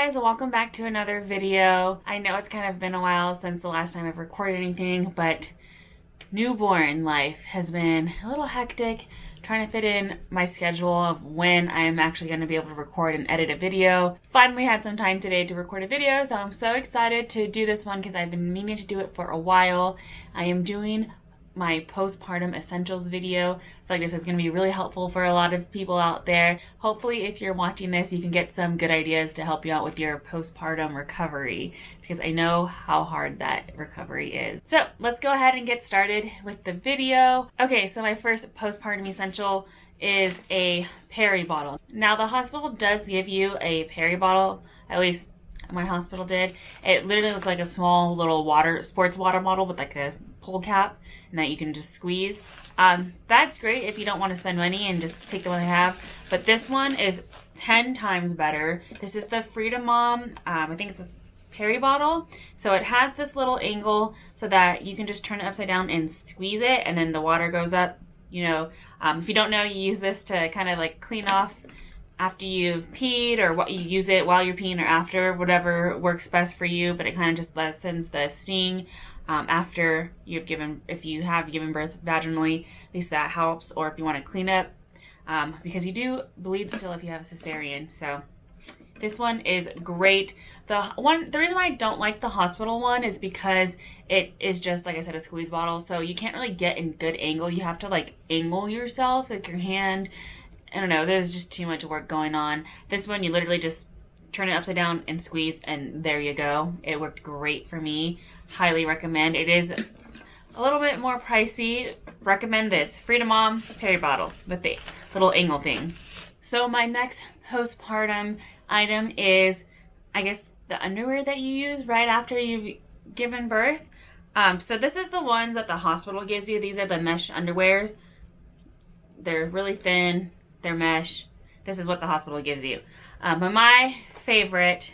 guys, welcome back to another video. I know it's kind of been a while since the last time I've recorded anything, but newborn life has been a little hectic, trying to fit in my schedule of when I'm actually going to be able to record and edit a video. Finally had some time today to record a video, so I'm so excited to do this one because I've been meaning to do it for a while. I am doing my postpartum essentials video. I feel like this is going to be really helpful for a lot of people out there. Hopefully if you're watching this, you can get some good ideas to help you out with your postpartum recovery, because I know how hard that recovery is. So let's go ahead and get started with the video. Okay, so my first postpartum essential is a Perry bottle. Now the hospital does give you a Perry bottle, at least my hospital did. It literally looked like a small little sports water bottle with like a pull cap and that you can just squeeze. That's great if you don't want to spend money and just take the one they have, but this one is 10 times better. This is the Freedom Mom, I think it's a Perry bottle. So it has this little angle so that you can just turn it upside down and squeeze it, and then the water goes up. You know, if you don't know, you use this to kind of like clean off after you've peed, or what you use it while you're peeing or after, whatever works best for you, but it kind of just lessens the sting after you've given, if you have given birth vaginally, at least that helps, or if you want to clean up, because you do bleed still if you have a cesarean. So this one is great. The reason why I don't like the hospital one is because it is just, like I said, a squeeze bottle, so you can't really get in good angle. You have to like angle yourself, like your hand. I don't know, there's just too much work going on. This one, you literally just turn it upside down and squeeze, and there you go. It worked great for me. Highly recommend. It is a little bit more pricey. Recommend this Freedom Mom Perry bottle with the little angle thing. So my next postpartum item is, I guess, the underwear that you use right after you've given birth. So this is the ones that the hospital gives you. These are the mesh underwears. They're really thin. They're mesh. This is what the hospital gives you. But my favorite,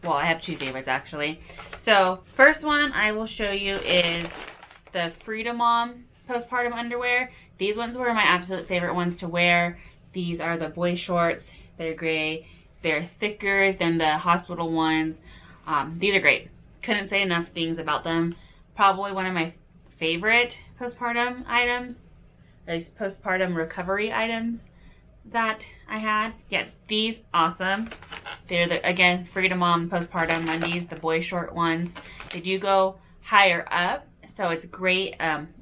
well, I have two favorites actually. So first one I will show you is the Freedom Mom postpartum underwear. These ones were my absolute favorite ones to wear. These are the boy shorts. They're gray. They're thicker than the hospital ones. These are great. Couldn't say enough things about them. Probably one of my favorite postpartum items, at least postpartum recovery items that I had. Yeah, these awesome. They're the, again, Freedom Mom postpartum undies, the boy short ones. They do go higher up, so it's great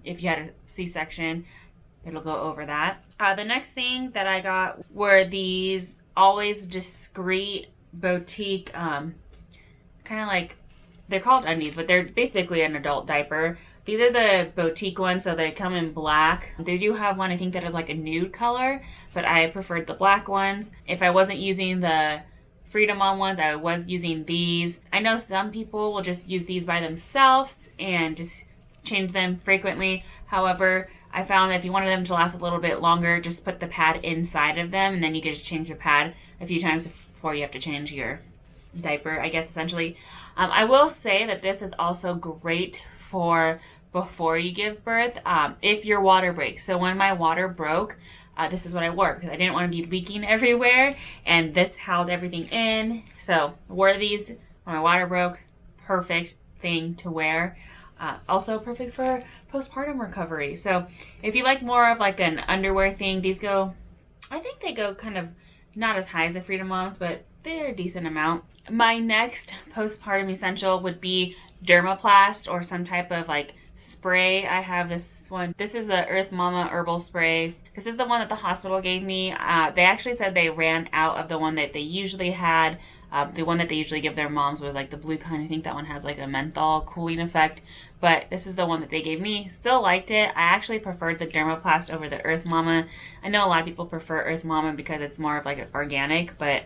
if you had a C-section. It'll go over that. The next thing that I got were these Always Discreet boutique, kind of like, they're called undies, but they're basically an adult diaper. These are the boutique ones, so they come in black. They do have one, I think, that is like a nude color, but I preferred the black ones. If I wasn't using the Freedom Mom ones, I was using these. I know some people will just use these by themselves and just change them frequently. However, I found that if you wanted them to last a little bit longer, just put the pad inside of them, and then you can just change the pad a few times before you have to change your diaper, I guess, essentially. I will say that this is also great for before you give birth, if your water breaks. So when my water broke, this is what I wore because I didn't want to be leaking everywhere, and this held everything in. So I wore these when my water broke. Perfect thing to wear. Also perfect for postpartum recovery. So if you like more of like an underwear thing, these go, I think they go kind of not as high as the Freedom Moms, but they're a decent amount. My next postpartum essential would be Dermaplast or some type of like spray. I have this one. This is the Earth Mama herbal spray. This is the one that the hospital gave me. They actually said they ran out of the one that they usually had. The one that they usually give their moms was like the blue kind. I think that one has like a menthol cooling effect. But this is the one that they gave me. Still liked it. I actually preferred the Dermaplast over the Earth Mama. I know a lot of people prefer Earth Mama because it's more of like organic, but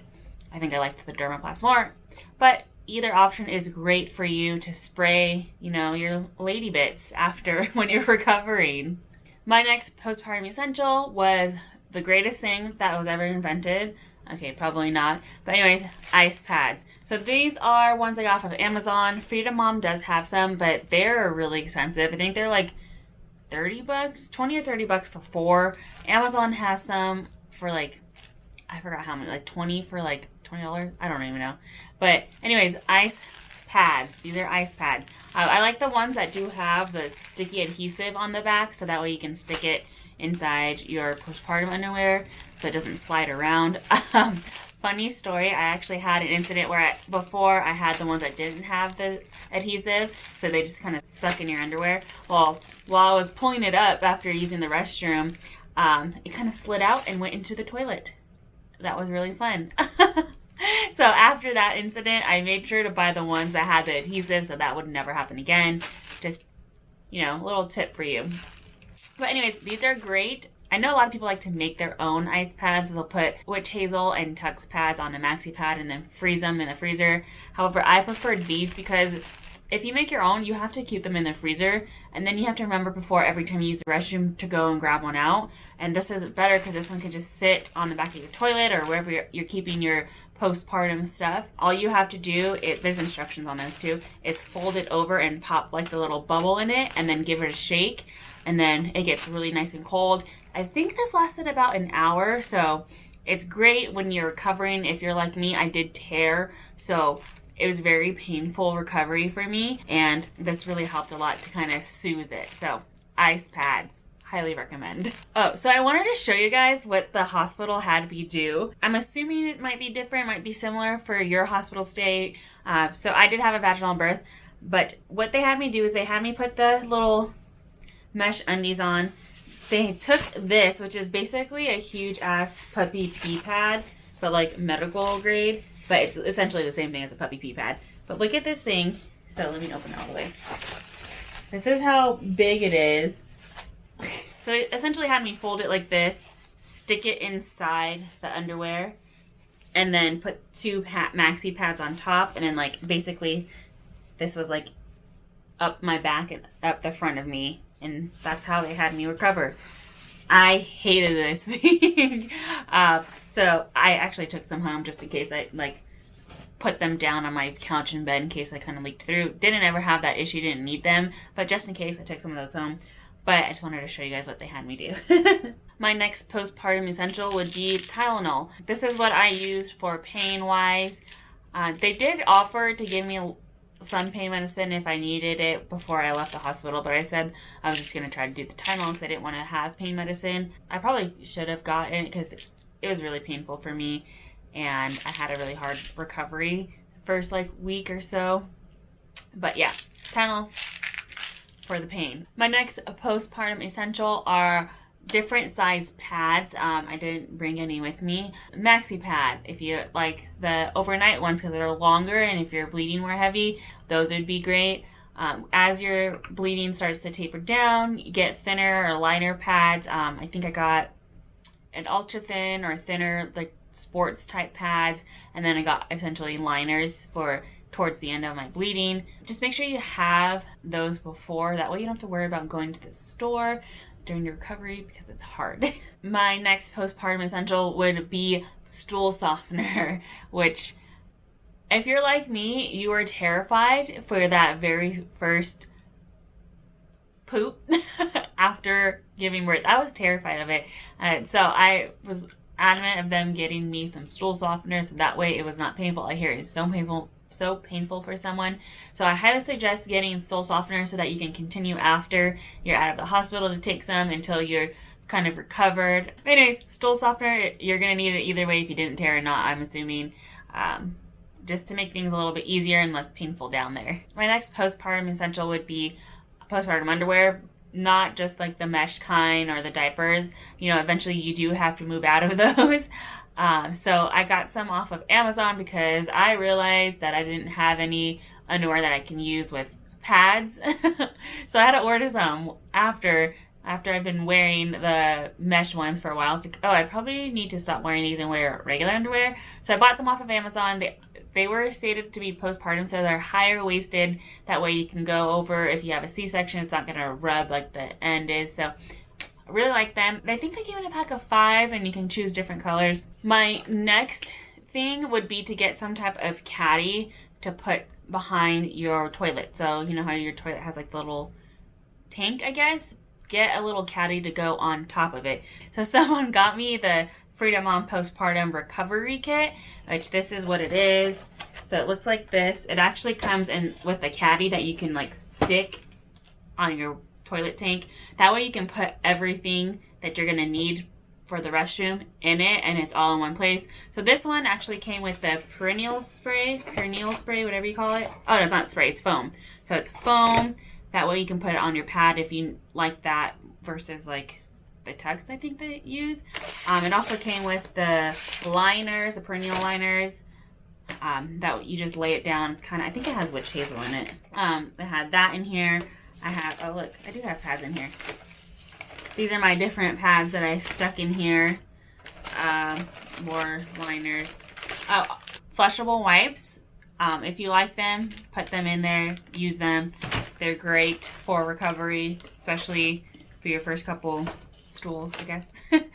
I think I liked the Dermaplast more. But either option is great for you to spray, you know, your lady bits after when you're recovering. My next postpartum essential was the greatest thing that was ever invented. Okay, probably not. But anyways, ice pads. So these are ones I got off of Amazon. Freedom Mom does have some, but they're really expensive. I think they're like $30, 20 or $30 for 4. Amazon has some for like I forgot how many, like 20 for like $20. I don't even know. But anyways, ice pads. These are ice pads. I like the ones that do have the sticky adhesive on the back, so that way you can stick it inside your postpartum underwear so it doesn't slide around. Funny story, I actually had an incident where before I had the ones that didn't have the adhesive, so they just kind of stuck in your underwear. Well, while I was pulling it up after using the restroom, it kind of slid out and went into the toilet. That was really fun. So after that incident, I made sure to buy the ones that had the adhesive so that would never happen again. Just, you know, a little tip for you. But anyways, these are great. I know a lot of people like to make their own ice pads. They'll put witch hazel and Tux pads on a maxi pad and then freeze them in the freezer. However, I preferred these because if you make your own, you have to keep them in the freezer, and then you have to remember before every time you use the restroom to go and grab one out. And this is better because this one can just sit on the back of your toilet or wherever you're keeping your postpartum stuff. All you have to do, there's instructions on this too, is fold it over and pop like the little bubble in it and then give it a shake, and then it gets really nice and cold. I think this lasted about an hour, so it's great when you're recovering. If you're like me, I did tear, so it was very painful recovery for me, and this really helped a lot to kind of soothe it. So ice pads, highly recommend. Oh, so I wanted to show you guys what the hospital had me do. I'm assuming it might be different, might be similar for your hospital stay. So I did have a vaginal birth, but what they had me do is they had me put the little mesh undies on. They took this, which is basically a huge ass puppy pee pad, but like medical grade. But it's essentially the same thing as a puppy pee pad. But look at this thing. So let me open it all the way. This is how big it is. So they essentially had me fold it like this, stick it inside the underwear, and then put two maxi pads on top. And then like basically this was like up my back and up the front of me. And that's how they had me recover. I hated this thing. So I actually took some home just in case I like put them down on my couch in bed in case I kind of leaked through. Didn't ever have that issue, didn't need them, but just in case I took some of those home. But I just wanted to show you guys what they had me do. My next postpartum essential would be Tylenol. This is what I used for pain-wise. They did offer to give me some pain medicine if I needed it before I left the hospital, but I said I was just going to try to do the Tylenol because I didn't want to have pain medicine. I probably should have gotten it because it was really painful for me, and I had a really hard recovery the first like week or so. But yeah, Tylenol for the pain. My next postpartum essential are different size pads. I didn't bring any with me. Maxi pad, if you like the overnight ones because they're longer, and if you're bleeding more heavy, those would be great. As your bleeding starts to taper down, you get thinner or lighter pads. I think I got an ultra thin or thinner like sports type pads, and then I got essentially liners for towards the end of my bleeding. Just make sure you have those before, that way you don't have to worry about going to the store during your recovery because it's hard. My next postpartum essential would be stool softener, which if you're like me, you are terrified for that very first poop after giving birth. I was terrified of it. So I was adamant of them getting me some stool softener so that way it was not painful. I hear it's so painful for someone. So I highly suggest getting stool softener so that you can continue after you're out of the hospital to take some until you're kind of recovered. Anyways, stool softener, you're going to need it either way if you didn't tear or not, I'm assuming. Just to make things a little bit easier and less painful down there. My next postpartum essential would be postpartum underwear. Not just like the mesh kind or the diapers. You know, eventually you do have to move out of those. So I got some off of Amazon because I realized that I didn't have any underwear that I can use with pads. So I had to order some after I've been wearing the mesh ones for a while. So, I probably need to stop wearing these and wear regular underwear. So I bought some off of Amazon. They were stated to be postpartum, so they're higher waisted. That way you can go over if you have a C-section. It's not going to rub like the end is. So I really like them. I think they came in a pack of 5 and you can choose different colors. My next thing would be to get some type of caddy to put behind your toilet. So you know how your toilet has like the little tank, I guess? Get a little caddy to go on top of it. So someone got me the Freedom Mom Postpartum Recovery Kit, which this is what it is. So it looks like this. It actually comes in with a caddy that you can like stick on your toilet tank. That way you can put everything that you're gonna need for the restroom in it, and it's all in one place. So this one actually came with the perennial spray, whatever you call it. Oh, no, it's not spray, it's foam. So it's foam. That way you can put it on your pad if you like that versus like the text I think they use. It also came with the liners, the perennial liners. That you just lay it down, kind of, I think it has witch hazel in it. I had that in here. I have, oh look, I do have pads in here. These are my different pads that I stuck in here. More liners. Oh, flushable wipes. If you like them, put them in there, use them. They're great for recovery, especially for your first couple stools, I guess. It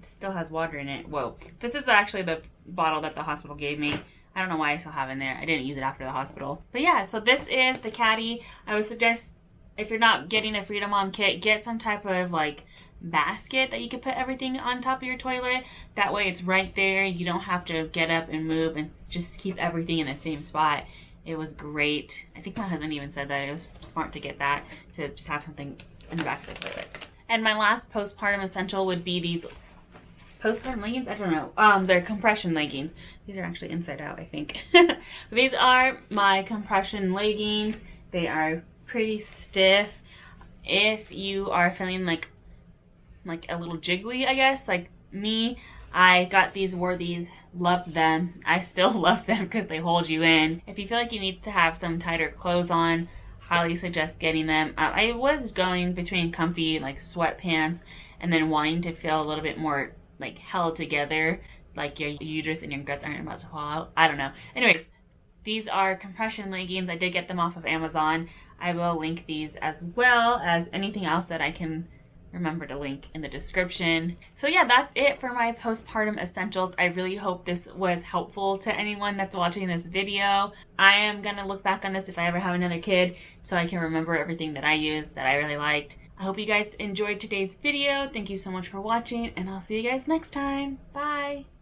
still has water in it. Whoa. This is actually the bottle that the hospital gave me. I don't know why I still have it in there. I didn't use it after the hospital. But yeah, so this is the Caddy. I would suggest, if you're not getting a Freedom Mom kit, get some type of like basket that you can put everything on top of your toilet. That way it's right there. You don't have to get up and move and just keep everything in the same spot. It was great. I think my husband even said that it was smart to get that, to just have something in the back of the toilet. And my last postpartum essential would be these postpartum leggings. I don't know. They're compression leggings. These are actually inside out, I think. These are my compression leggings. They are pretty stiff. If you are feeling like a little jiggly, I guess, like me, I got these, wore these, loved them. I still love them because they hold you in. If you feel like you need to have some tighter clothes on, highly suggest getting them. I was going between comfy like sweatpants and then wanting to feel a little bit more like held together, like your uterus and your guts aren't about to fall out. I don't know. Anyways, these are compression leggings. I did get them off of Amazon. I will link these as well as anything else that I can remember to link in the description. So yeah, that's it for my postpartum essentials. I really hope this was helpful to anyone that's watching this video. I am gonna look back on this if I ever have another kid so I can remember everything that I used that I really liked. I hope you guys enjoyed today's video. Thank you so much for watching, and I'll see you guys next time. Bye!